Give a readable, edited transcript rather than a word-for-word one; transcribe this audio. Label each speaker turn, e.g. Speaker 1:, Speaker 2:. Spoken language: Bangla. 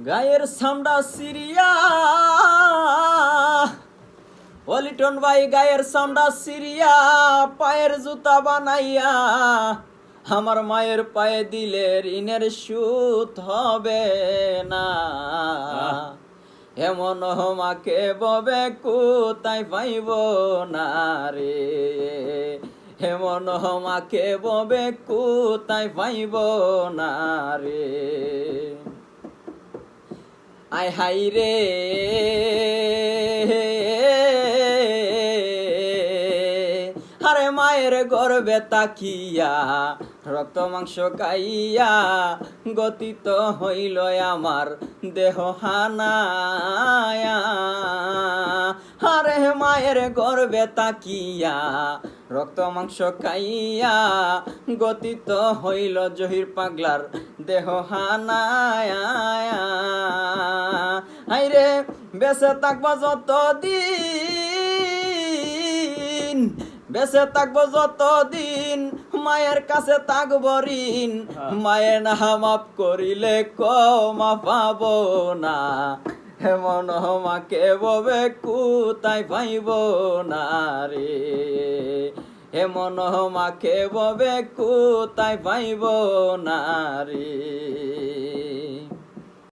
Speaker 1: গায়ের সামডা সিরিয়া ওলিটন ভাই গায়ের সামডা সিরিয়া পায়ের জুতা বানাইয়া আমার মায়ের পায়ে দিলে ঋণের সুদ হবে না। এমন মাকে ববে কোথায় পাইব না রে, এমন মাকে ববে কোথায় পাইব না রে। আয় হাই রে আরে মায়ের গর্বে তাকিয়া রক্ত মাংস খাইয়া গতিত হইল আমার দেহ হানায়া। আরে মায়ের গর্বে তাকিয়া রক্ত মাংস খাইয়া গতিত হইল জহির পাগলার দেহ হানায়া। হাইরে বেঁচে থাকবো যতদিন, বেঁচে থাকবো যতদিন মায়ের কাছে থাকবো ঋণ। মায়ের না মাফ করিলে ক্ষমা পাবো না, এমন মাকে ববে কোথায় পাইব না রে, এমন মাকে ববে কোথায় পাইব না রে।